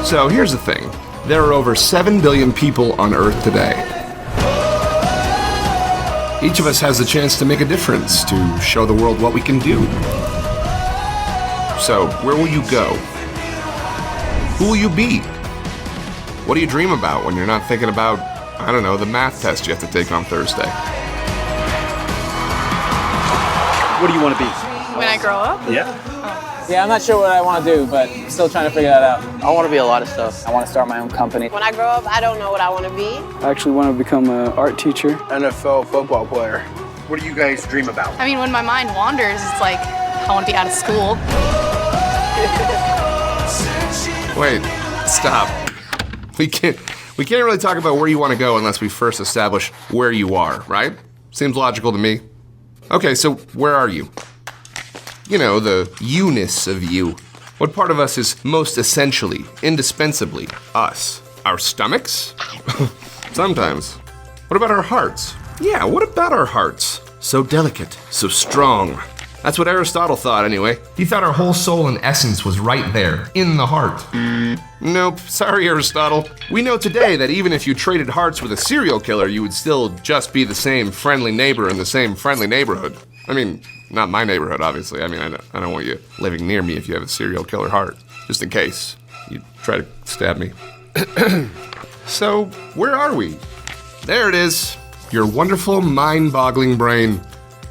So here's the thing. There are over 7 billion people on Earth today. Each of us has the chance to make a difference, to show the world what we can do. So, where will you go? Who will you be? What do you dream about when you're not thinking about, I don't know, the math test you have to take on Thursday? What do you want to be? When I grow up? Yeah. Yeah, I'm not sure what I want to do, but I'm still trying to figure that out. I want to be a lot of stuff. I want to start my own company. When I grow up, I don't know what I want to be. I actually want to become an art teacher. NFL football player. What do you guys dream about? I mean, when my mind wanders, it's like, I want to be out of school. Wait, stop. We can't really talk about where you want to go unless we first establish where you are, right? Seems logical to me. Okay, so where are you? You know, the you-ness of you. What part of us is most essentially, indispensably, us? Our stomachs? Sometimes. What about our hearts? Yeah, what about our hearts? So delicate, so strong. That's what Aristotle thought, anyway. He thought our whole soul and essence was right there, in the heart. Nope, sorry, Aristotle. We know today that even if you traded hearts with a serial killer, you would still just be the same friendly neighbor in the same friendly neighborhood. I mean, not my neighborhood, obviously. I mean, I don't want you living near me if you have a serial killer heart, just in case you try to stab me. So, where are we? There it is, your wonderful, mind-boggling brain.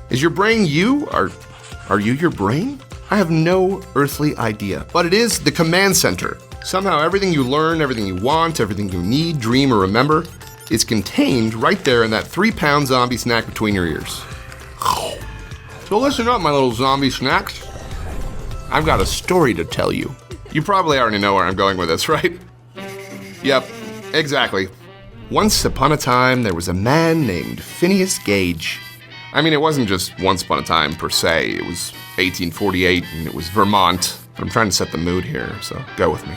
Is your brain you? Are you your brain? I have no earthly idea, but it is the command center. Somehow everything you learn, everything you want, everything you need, dream, or remember is contained right there in that 3-pound zombie snack between your ears. So listen up, my little zombie snacks. I've got a story to tell you. You probably already know where I'm going with this, right? Yep, exactly. Once upon a time, there was a man named Phineas Gage. I mean, it wasn't just once upon a time, per se. It was 1848, and it was Vermont. I'm trying to set the mood here, so go with me.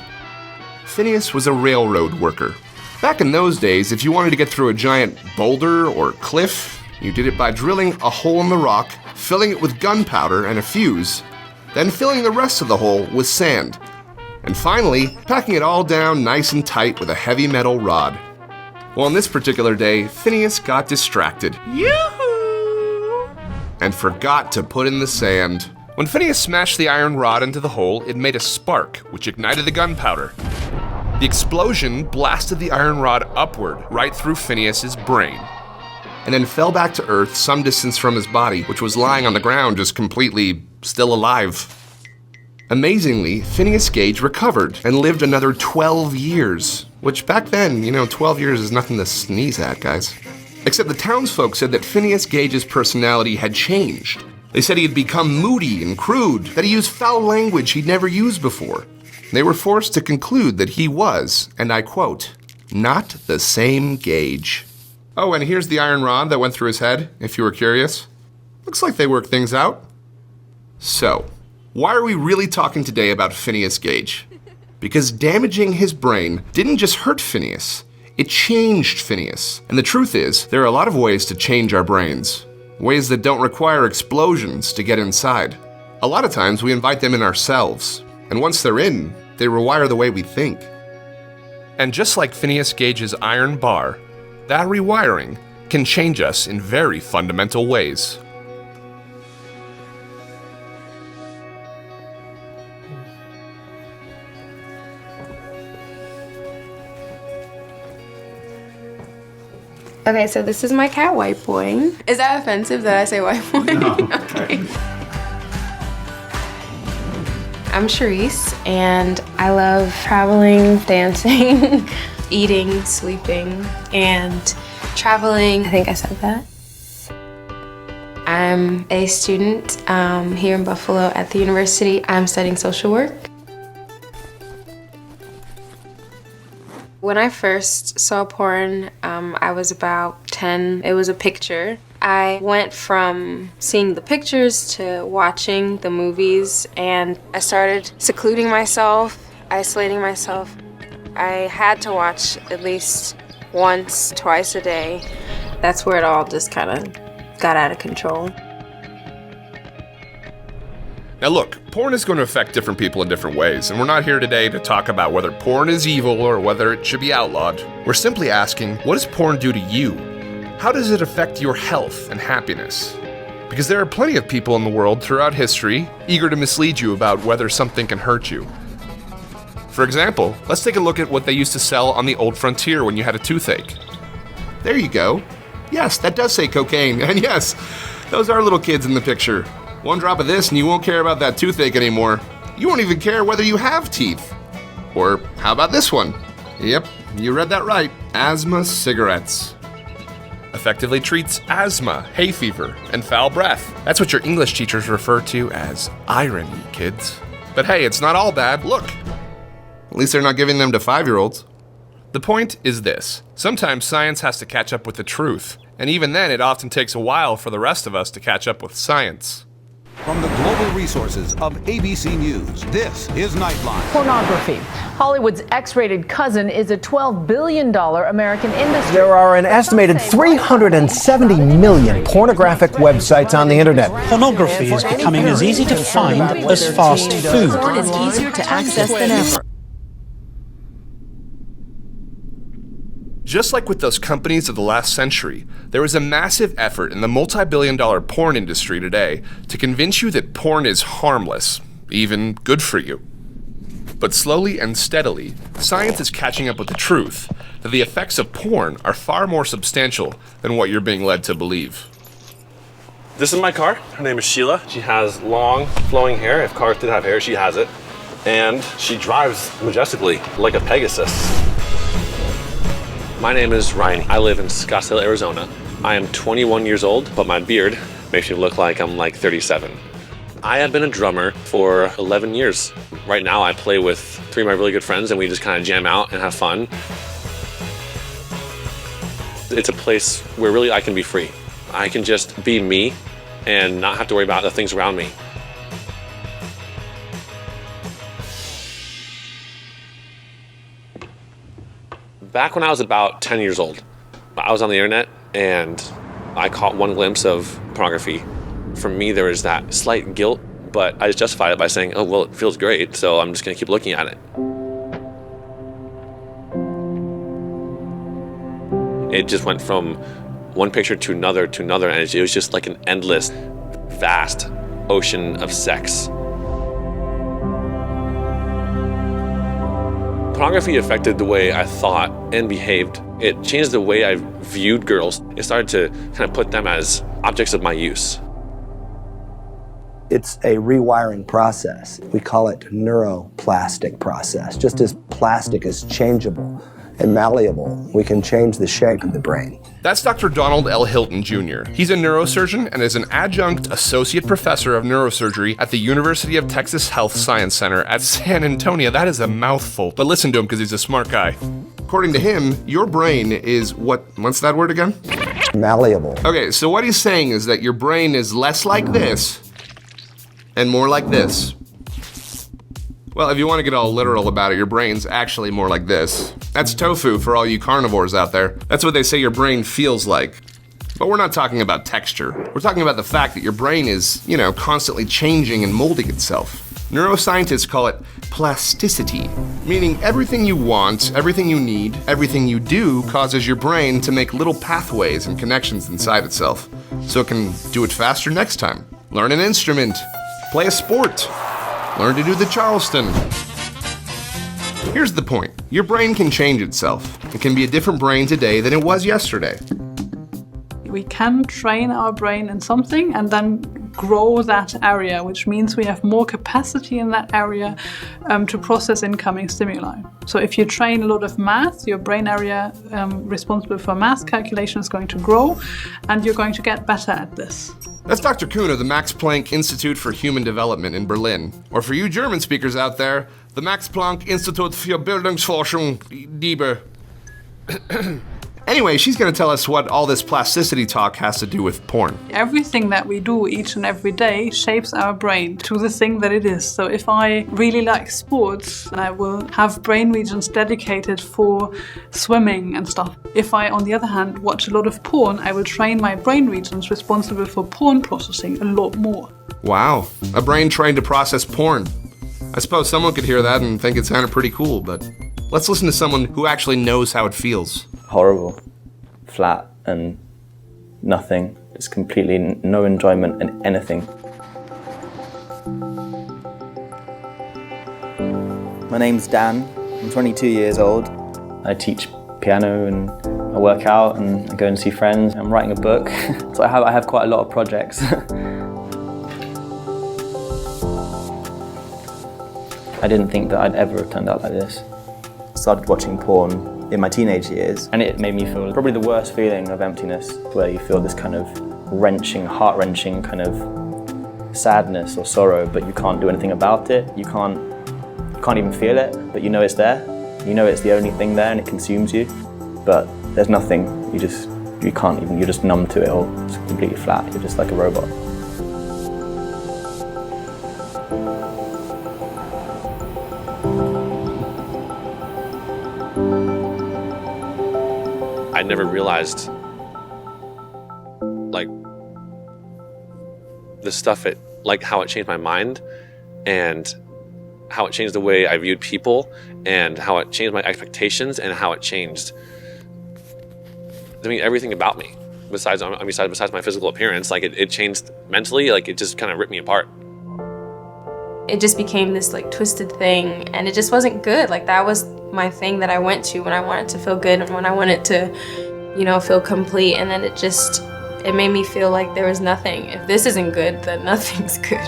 Phineas was a railroad worker. Back in those days, if you wanted to get through a giant boulder or cliff, you did it by drilling a hole in the rock, filling it with gunpowder and a fuse, then filling the rest of the hole with sand, and finally, packing it all down nice and tight with a heavy metal rod. Well, on this particular day, Phineas got distracted. Yoo-hoo! And forgot to put in the sand. When Phineas smashed the iron rod into the hole, it made a spark, which ignited the gunpowder. The explosion blasted the iron rod upward, right through Phineas's brain, and then fell back to Earth some distance from his body, which was lying on the ground just completely still alive. Amazingly, Phineas Gage recovered and lived another 12 years, which back then, 12 years is nothing to sneeze at, guys. Except the townsfolk said that Phineas Gage's personality had changed. They said he had become moody and crude, that he used foul language he'd never used before. They were forced to conclude that he was, and I quote, not the same Gage. Oh, and here's the iron rod that went through his head, if you were curious. Looks like they worked things out. So, why are we really talking today about Phineas Gage? Because damaging his brain didn't just hurt Phineas, it changed Phineas. And the truth is, there are a lot of ways to change our brains. Ways that don't require explosions to get inside. A lot of times we invite them in ourselves. And once they're in, they rewire the way we think. And just like Phineas Gage's iron bar, that rewiring can change us in very fundamental ways. Okay, so this is my cat, White Boy. Is that offensive that I say White Boy? No. Okay. I'm Charisse, and I love traveling, dancing, eating, sleeping, and traveling. I think I said that. I'm a student here in Buffalo at the university. I'm studying social work. When I first saw porn, I was about 10. It was a picture. I went from seeing the pictures to watching the movies, and I started secluding myself, isolating myself. I had to watch at least once, twice a day. That's where it all just kind of got out of control. Now look, porn is going to affect different people in different ways, and we're not here today to talk about whether porn is evil or whether it should be outlawed. We're simply asking, what does porn do to you? How does it affect your health and happiness? Because there are plenty of people in the world throughout history eager to mislead you about whether something can hurt you. For example, let's take a look at what they used to sell on the old frontier when you had a toothache. There you go. Yes, that does say cocaine, and yes, those are little kids in the picture. One drop of this and you won't care about that toothache anymore. You won't even care whether you have teeth. Or how about this one? Yep, you read that right. Asthma cigarettes. Effectively treats asthma, hay fever, and foul breath. That's what your English teachers refer to as irony, kids. But hey, it's not all bad. Look. At least they're not giving them to 5-year-olds. The point is this. Sometimes science has to catch up with the truth. And even then, it often takes a while for the rest of us to catch up with science. From the global resources of ABC News, this is Nightline. Pornography. Hollywood's X-rated cousin is a $12 billion American industry. There are an estimated 370 million pornographic websites on the internet. Pornography is becoming as easy to find as fast food. Porn is easier to access than ever. Just like with those companies of the last century, there is a massive effort in the multi-billion-dollar porn industry today to convince you that porn is harmless, even good for you. But slowly and steadily, science is catching up with the truth that the effects of porn are far more substantial than what you're being led to believe. This is my car. Her name is Sheila. She has long, flowing hair. If cars did have hair, she has it. And she drives majestically, like a Pegasus. My name is Ryan. I live in Scottsdale, Arizona. I am 21 years old, but my beard makes me look like I'm like 37. I have been a drummer for 11 years. Right now I play with 3 of my really good friends and we just kind of jam out and have fun. It's a place where really I can be free. I can just be me and not have to worry about the things around me. Back when I was about 10 years old, I was on the internet and I caught one glimpse of pornography. For me, there was that slight guilt, but I just justified it by saying, oh, well, it feels great, so I'm just gonna keep looking at it. It just went from one picture to another, and it was just like an endless, vast ocean of sex. Pornography affected the way I thought and behaved. It changed the way I viewed girls. It started to kind of put them as objects of my use. It's a rewiring process. We call it neuroplastic process. Just as plastic is changeable and malleable, we can change the shape of the brain. That's Dr. Donald L. Hilton Jr. He's a neurosurgeon and is an adjunct associate professor of neurosurgery at the University of Texas Health Science Center at San Antonio. That is a mouthful, but listen to him because he's a smart guy. According to him, your brain is what's that word again? Malleable. Okay, so what he's saying is that your brain is less like this and more like this. Well, if you want to get all literal about it, your brain's actually more like this. That's tofu for all you carnivores out there. That's what they say your brain feels like. But we're not talking about texture. We're talking about the fact that your brain is, constantly changing and molding itself. Neuroscientists call it plasticity, meaning everything you want, everything you need, everything you do causes your brain to make little pathways and connections inside itself, so it can do it faster next time. Learn an instrument, play a sport, learn to do the Charleston. Here's the point. Your brain can change itself. It can be a different brain today than it was yesterday. We can train our brain in something and then grow that area, which means we have more capacity in that area to process incoming stimuli. So if you train a lot of math, your brain area responsible for math calculation is going to grow and you're going to get better at this. That's Dr. Kuhn of the Max Planck Institute for Human Development in Berlin. Or for you German speakers out there, the Max Planck Institut für Bildungsforschung, DIBE. Anyway, she's gonna tell us what all this plasticity talk has to do with porn. Everything that we do each and every day shapes our brain to the thing that it is. So if I really like sports, then I will have brain regions dedicated for swimming and stuff. If I, on the other hand, watch a lot of porn, I will train my brain regions responsible for porn processing a lot more. Wow, a brain trained to process porn. I suppose someone could hear that and think it sounded pretty cool, but let's listen to someone who actually knows how it feels. Horrible, flat and nothing, just completely no enjoyment in anything. My name's Dan, I'm 22 years old. I teach piano and I work out and I go and see friends. I'm writing a book, so I have quite a lot of projects. I didn't think that I'd ever have turned out like this. I started watching porn in my teenage years, and it made me feel probably the worst feeling of emptiness, where you feel this kind of wrenching, heart-wrenching kind of sadness or sorrow, but you can't do anything about it. You can't even feel it, but you know it's there. You know it's the only thing there and it consumes you, but there's nothing. You can't even, you're just numb to it all. It's completely flat, you're just like a robot. I never realized, like, the stuff, how it changed my mind and how it changed the way I viewed people and how it changed my expectations and how it changed, everything about me. Besides my physical appearance, it changed mentally, it just kind of ripped me apart. It just became this twisted thing, and it just wasn't good. That was my thing that I went to when I wanted to feel good and when I wanted to, feel complete. And then it made me feel like there was nothing. If this isn't good, then nothing's good.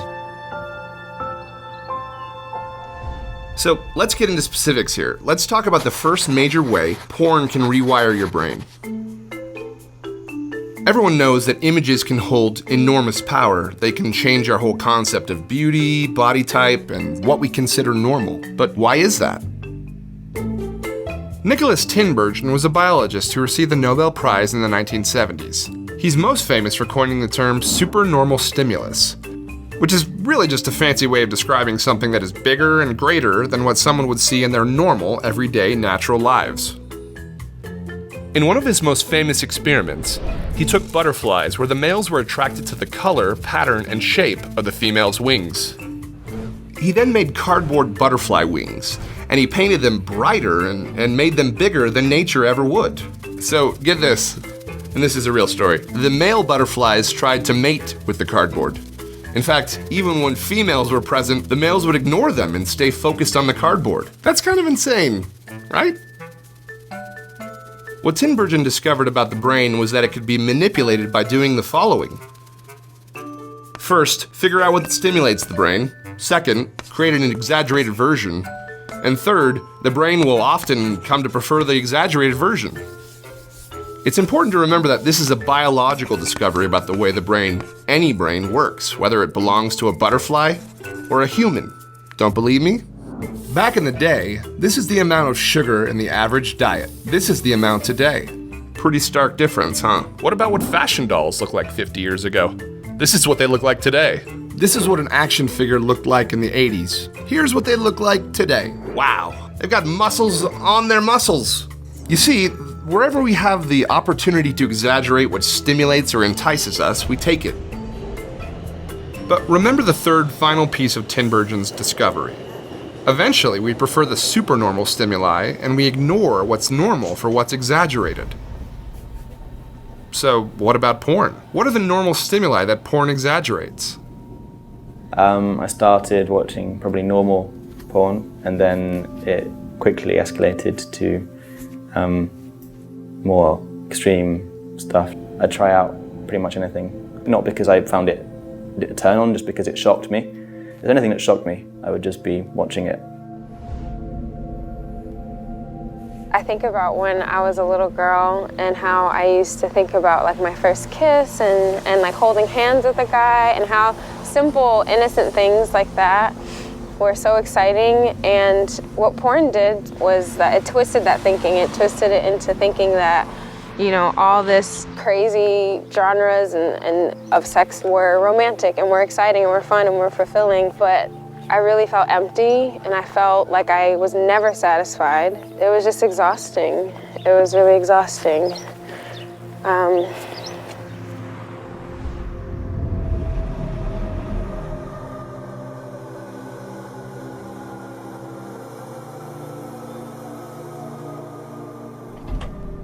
So let's get into specifics here. Let's talk about the first major way porn can rewire your brain. Everyone knows that images can hold enormous power. They can change our whole concept of beauty, body type, and what we consider normal. But why is that? Nicholas Tinbergen was a biologist who received the Nobel Prize in the 1970s. He's most famous for coining the term supernormal stimulus, which is really just a fancy way of describing something that is bigger and greater than what someone would see in their normal, everyday, natural lives. In one of his most famous experiments, he took butterflies where the males were attracted to the color, pattern, and shape of the female's wings. He then made cardboard butterfly wings, and he painted them brighter and made them bigger than nature ever would. So get this, and this is a real story. The male butterflies tried to mate with the cardboard. In fact, even when females were present, the males would ignore them and stay focused on the cardboard. That's kind of insane, right? What Tinbergen discovered about the brain was that it could be manipulated by doing the following. First, figure out what stimulates the brain. Second, create an exaggerated version. And third, the brain will often come to prefer the exaggerated version. It's important to remember that this is a biological discovery about the way the brain, any brain, works, whether it belongs to a butterfly or a human. Don't believe me? Back in the day, this is the amount of sugar in the average diet. This is the amount today. Pretty stark difference, huh? What about what fashion dolls looked like 50 years ago? This is what they look like today. This is what an action figure looked like in the 80s. Here's what they look like today. Wow, they've got muscles on their muscles. You see, wherever we have the opportunity to exaggerate what stimulates or entices us, we take it. But remember the third final piece of Tinbergen's discovery. Eventually, we prefer the supernormal stimuli and we ignore what's normal for what's exaggerated. So, what about porn? What are the normal stimuli that porn exaggerates? I started watching probably normal porn, and then it quickly escalated to more extreme stuff. I'd try out pretty much anything, not because I found it a turn on, just because it shocked me. If there's anything that shocked me, I would just be watching it. I think about when I was a little girl and how I used to think about my first kiss and holding hands with a guy, and how simple, innocent things like that were so exciting. And what porn did was that it twisted that thinking. It twisted it into thinking that you know, all this crazy genres and of sex were romantic and were exciting and were fun and were fulfilling, but I really felt empty and I felt like I was never satisfied. It was just exhausting. It was really exhausting.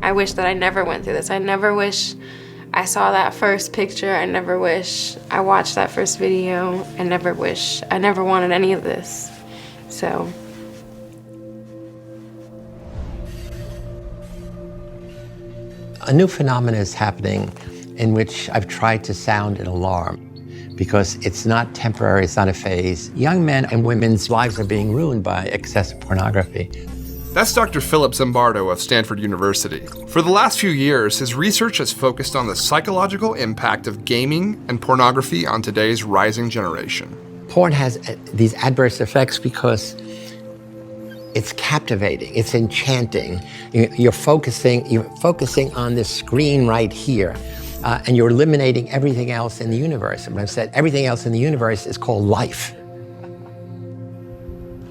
I wish that I never went through this. I never wish I saw that first picture. I never wish I watched that first video. I never wanted any of this. So. A new phenomenon is happening in which I've tried to sound an alarm because it's not temporary, it's not a phase. Young men and women's lives are being ruined by excessive pornography. That's Dr. Philip Zimbardo of Stanford University. For the last few years, his research has focused on the psychological impact of gaming and pornography on today's rising generation. Porn has these adverse effects because it's captivating, it's enchanting. You're focusing on this screen right here, and you're eliminating everything else in the universe. And I've said everything else in the universe is called life.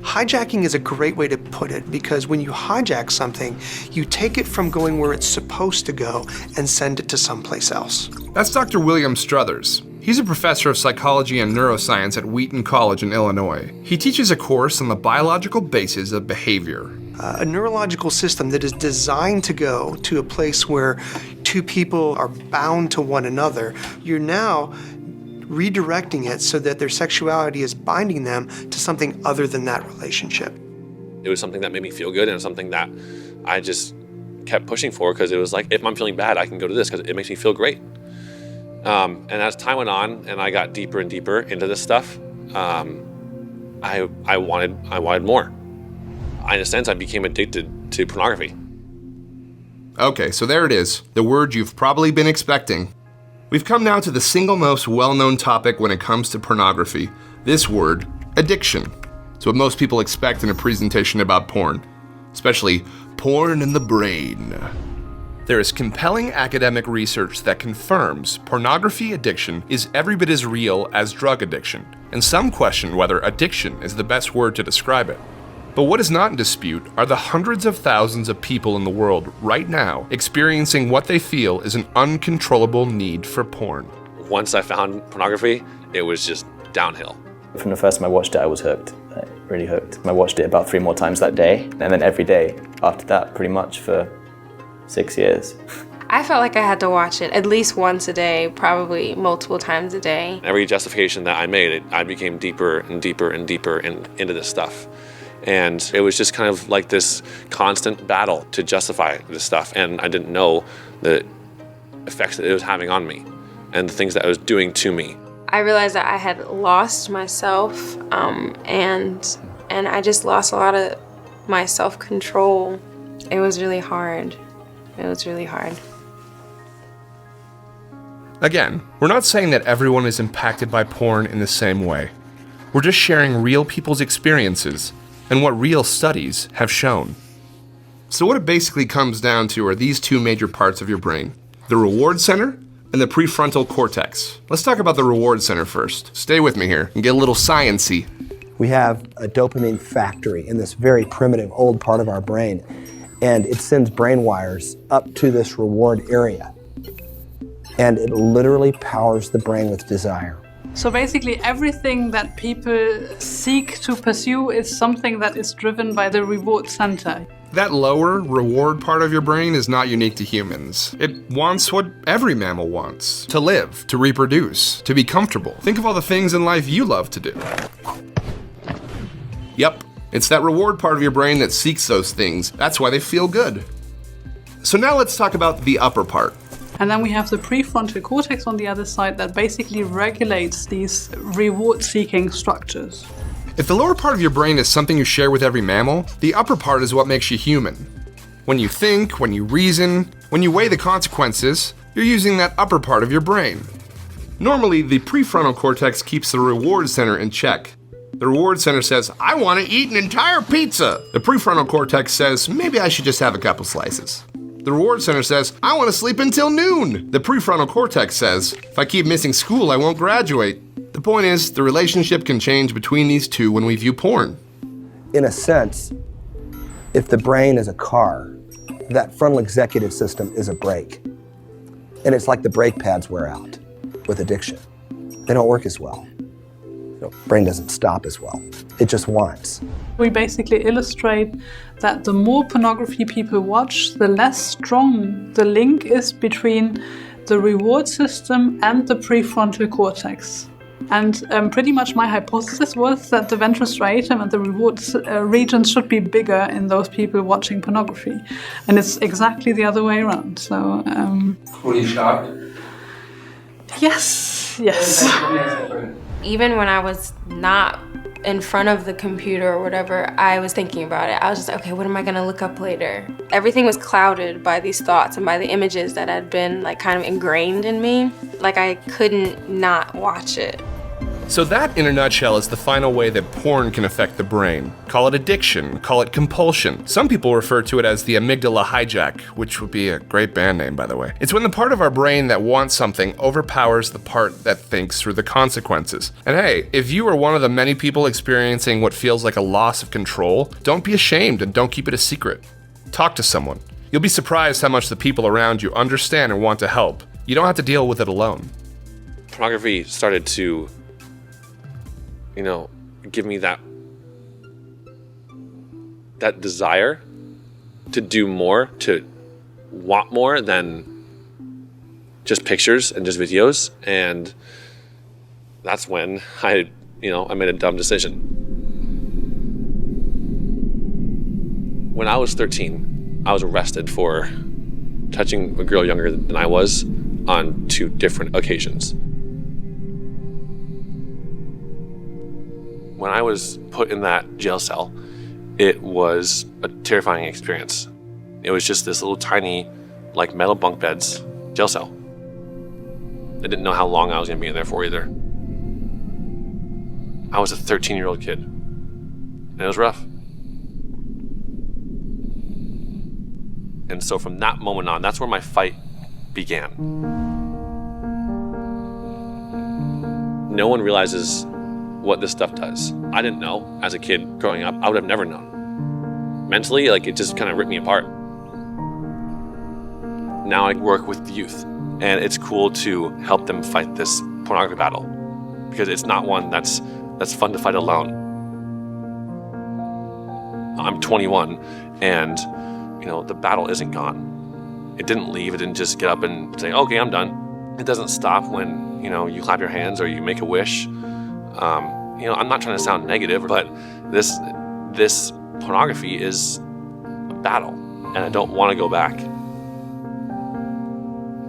Hijacking is a great way to put it because when you hijack something, you take it from going where it's supposed to go and send it to someplace else. That's Dr. William Struthers. He's a professor of psychology and neuroscience at Wheaton College in Illinois. He teaches a course on the biological basis of behavior. A neurological system that is designed to go to a place where two people are bound to one another. You're now redirecting it so that their sexuality is binding them to something other than that relationship. It was something that made me feel good, and it was something that I just kept pushing for because it was like, if I'm feeling bad, I can go to this because it makes me feel great. And as time went on and I got deeper and deeper into this stuff, I wanted more. In a sense, I became addicted to pornography. Okay, so there it is, the word you've probably been expecting. We've come now to the single most well-known topic when it comes to pornography, this word, addiction. It's what most people expect in a presentation about porn, especially porn in the brain. There is compelling academic research that confirms pornography addiction is every bit as real as drug addiction, and some question whether addiction is the best word to describe it. But what is not in dispute are the hundreds of thousands of people in the world right now experiencing what they feel is an uncontrollable need for porn. Once I found pornography, it was just downhill. From the first time I watched it, I was hooked, really hooked. I watched it about 3 more times that day, and then every day after that, pretty much for 6 years. I felt like I had to watch it at least once a day, probably multiple times a day. Every justification that I made, I became deeper and deeper and deeper into this stuff. And it was just kind of like this constant battle to justify this stuff. And I didn't know the effects that it was having on me and the things that it was doing to me. I realized that I had lost myself, and I just lost a lot of my self-control. It was really hard. It was really hard. Again, we're not saying that everyone is impacted by porn in the same way. We're just sharing real people's experiences and what real studies have shown. So what it basically comes down to are these two major parts of your brain, the reward center and the prefrontal cortex. Let's talk about the reward center first. Stay with me here and get a little science-y. We have a dopamine factory in this very primitive old part of our brain, and it sends brain wires up to this reward area. And it literally powers the brain with desire. So basically everything that people seek to pursue is something that is driven by the reward center. That lower reward part of your brain is not unique to humans. It wants what every mammal wants: to live, to reproduce, to be comfortable. Think of all the things in life you love to do. Yep, it's that reward part of your brain that seeks those things. That's why they feel good. So now let's talk about the upper part. And then we have the prefrontal cortex on the other side that basically regulates these reward-seeking structures. If the lower part of your brain is something you share with every mammal, the upper part is what makes you human. When you think, when you reason, when you weigh the consequences, you're using that upper part of your brain. Normally, the prefrontal cortex keeps the reward center in check. The reward center says, I want to eat an entire pizza. The prefrontal cortex says, maybe I should just have a couple slices. The reward center says, I want to sleep until noon. The prefrontal cortex says, if I keep missing school, I won't graduate. The point is, the relationship can change between these two when we view porn. In a sense, if the brain is a car, that frontal executive system is a brake. And it's like the brake pads wear out with addiction. They don't work as well. The brain doesn't stop as well. It just wants. We basically illustrate that the more pornography people watch, the less strong the link is between the reward system and the prefrontal cortex. And pretty much my hypothesis was that the ventral striatum and the reward regions should be bigger in those people watching pornography. And it's exactly the other way around. So, Were you shocked? Yes. Even when I was not in front of the computer or whatever, I was thinking about it. I was just, okay, what am I gonna look up later? Everything was clouded by these thoughts and by the images that had been like kind of ingrained in me. Like I couldn't not watch it. So that, in a nutshell, is the final way that porn can affect the brain. Call it addiction, call it compulsion. Some people refer to it as the amygdala hijack, which would be a great band name, by the way. It's when the part of our brain that wants something overpowers the part that thinks through the consequences. And hey, if you are one of the many people experiencing what feels like a loss of control, don't be ashamed and don't keep it a secret. Talk to someone. You'll be surprised how much the people around you understand and want to help. You don't have to deal with it alone. Pornography started to give me that desire to do more, to want more than just pictures and just videos. And that's when I made a dumb decision. When I was 13, I was arrested for touching a girl younger than I was on 2 different occasions. When I was put in that jail cell, it was a terrifying experience. It was just this little tiny, metal bunk beds jail cell. I didn't know how long I was gonna be in there for either. I was a 13-year-old kid, and it was rough. And so from that moment on, that's where my fight began. No one realizes what this stuff does. I didn't know as a kid growing up. I would have never known. Mentally, it just kind of ripped me apart. Now I work with the youth, and it's cool to help them fight this pornography battle, because it's not one that's fun to fight alone. I'm 21, and the battle isn't gone. It didn't leave. It didn't just get up and say, okay, I'm done. It doesn't stop when you clap your hands or you make a wish. I'm not trying to sound negative, but this pornography is a battle, and I don't want to go back.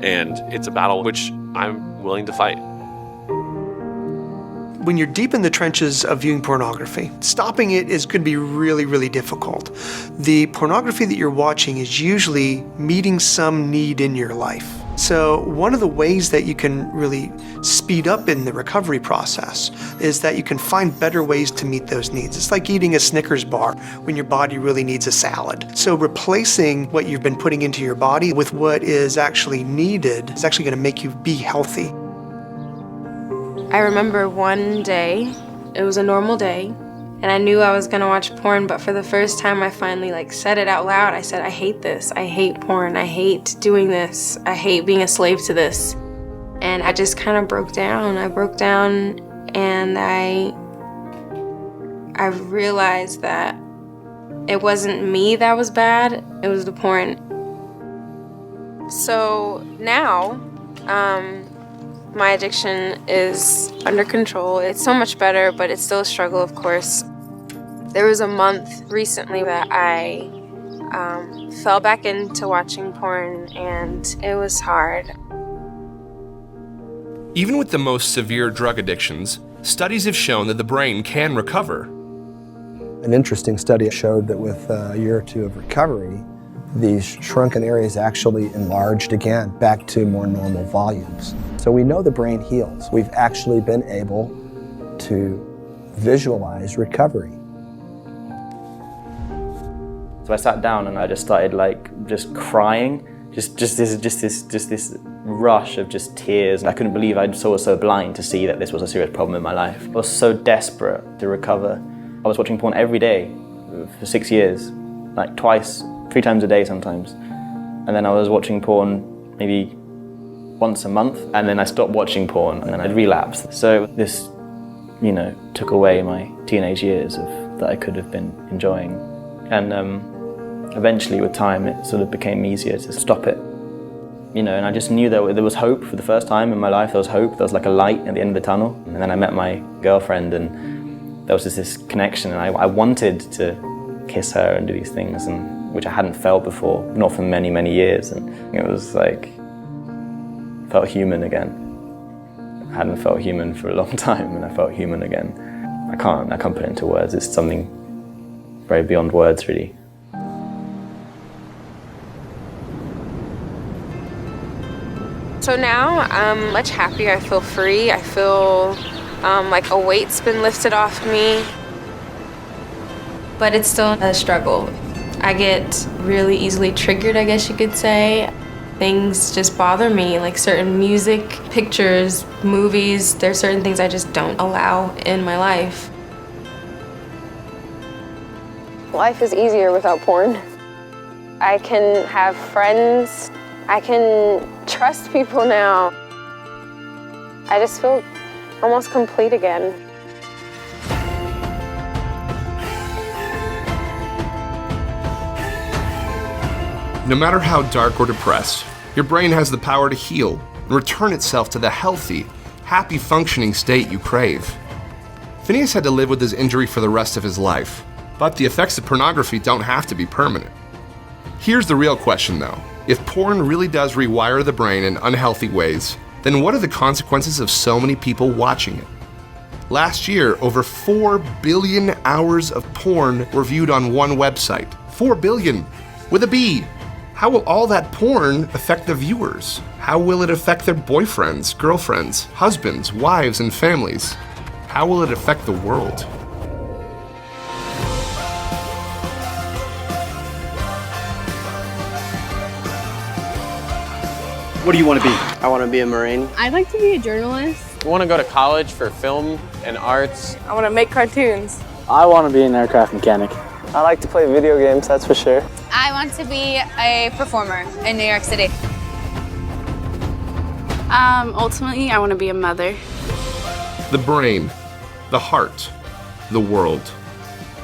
And it's a battle which I'm willing to fight. When you're deep in the trenches of viewing pornography, stopping it is going to be really, really difficult. The pornography that you're watching is usually meeting some need in your life. So one of the ways that you can really speed up in the recovery process is that you can find better ways to meet those needs. It's like eating a Snickers bar when your body really needs a salad. So replacing what you've been putting into your body with what is actually needed is actually going to make you be healthy. I remember one day, it was a normal day, and I knew I was gonna watch porn, but for the first time I finally said it out loud. I said, I hate this. I hate porn. I hate doing this. I hate being a slave to this. And I just kind of broke down. I broke down, and I realized that it wasn't me that was bad, it was the porn. So now, my addiction is under control. It's so much better, but it's still a struggle, of course. There was a month recently that I fell back into watching porn, and it was hard. Even with the most severe drug addictions, studies have shown that the brain can recover. An interesting study showed that with a year or 2 of recovery, these shrunken areas actually enlarged again back to more normal volumes. So we know the brain heals. We've actually been able to visualize recovery. So I sat down and I just started just crying, just this rush of just tears. I couldn't believe I was so blind to see that this was a serious problem in my life. I was so desperate to recover. I was watching porn every day for 6 years, like twice, 3 times a day sometimes. And then I was watching porn maybe once a month, and then I stopped watching porn, and then I'd relapsed. So this, took away my teenage years that I could have been enjoying. And eventually with time it sort of became easier to stop it. And I just knew that there was hope for the first time in my life. There was hope, there was like a light at the end of the tunnel. And then I met my girlfriend and there was just this connection, and I wanted to kiss her and do these things, which I hadn't felt before, not for many, many years. And it was like, felt human again. I hadn't felt human for a long time, and I felt human again. I can't put it into words. It's something very beyond words, really. So now I'm much happier. I feel free. I feel like a weight's been lifted off me. But it's still a struggle. I get really easily triggered, I guess you could say. Things just bother me, like certain music, pictures, movies. There's certain things I just don't allow in my life. Life is easier without porn. I can have friends. I can trust people now. I just feel almost complete again. No matter how dark or depressed, your brain has the power to heal and return itself to the healthy, happy functioning state you crave. Phineas had to live with his injury for the rest of his life, but the effects of pornography don't have to be permanent. Here's the real question though. If porn really does rewire the brain in unhealthy ways, then what are the consequences of so many people watching it? Last year, over 4 billion hours of porn were viewed on one website. 4 billion, with a B. How will all that porn affect the viewers? How will it affect their boyfriends, girlfriends, husbands, wives, and families? How will it affect the world? What do you want to be? I want to be a Marine. I'd like to be a journalist. I want to go to college for film and arts. I want to make cartoons. I want to be an aircraft mechanic. I like to play video games, that's for sure. I want to be a performer in New York City. Ultimately, I want to be a mother. The brain, the heart, the world.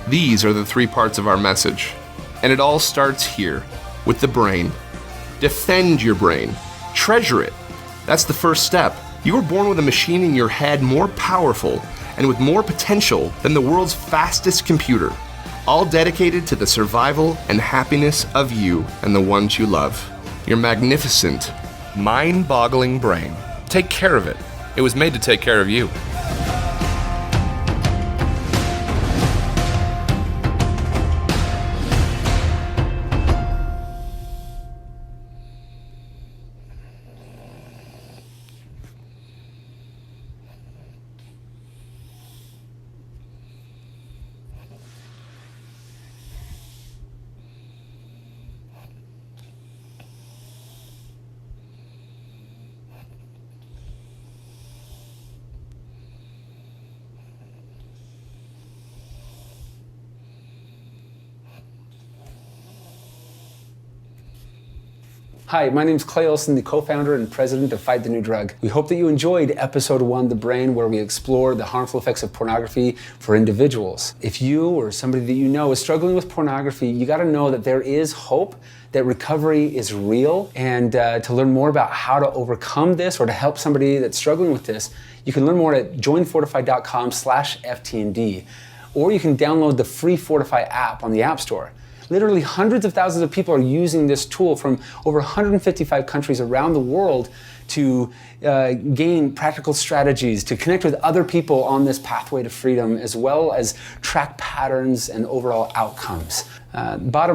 These are the 3 parts of our message. And it all starts here, with the brain. Defend your brain. Treasure it. That's the first step. You were born with a machine in your head more powerful and with more potential than the world's fastest computer, all dedicated to the survival and happiness of you and the ones you love. Your magnificent, mind-boggling brain. Take care of it. It was made to take care of you. Hi, my name is Clay Olson, the co-founder and president of Fight the New Drug. We hope that you enjoyed episode 1, The Brain, where we explore the harmful effects of pornography for individuals. If you or somebody that you know is struggling with pornography, you gotta know that there is hope, that recovery is real, and to learn more about how to overcome this or to help somebody that's struggling with this, you can learn more at joinfortify.com/FTND, or you can download the free Fortify app on the App Store. Literally hundreds of thousands of people are using this tool from over 155 countries around the world to gain practical strategies, to connect with other people on this pathway to freedom, as well as track patterns and overall outcomes. Bottom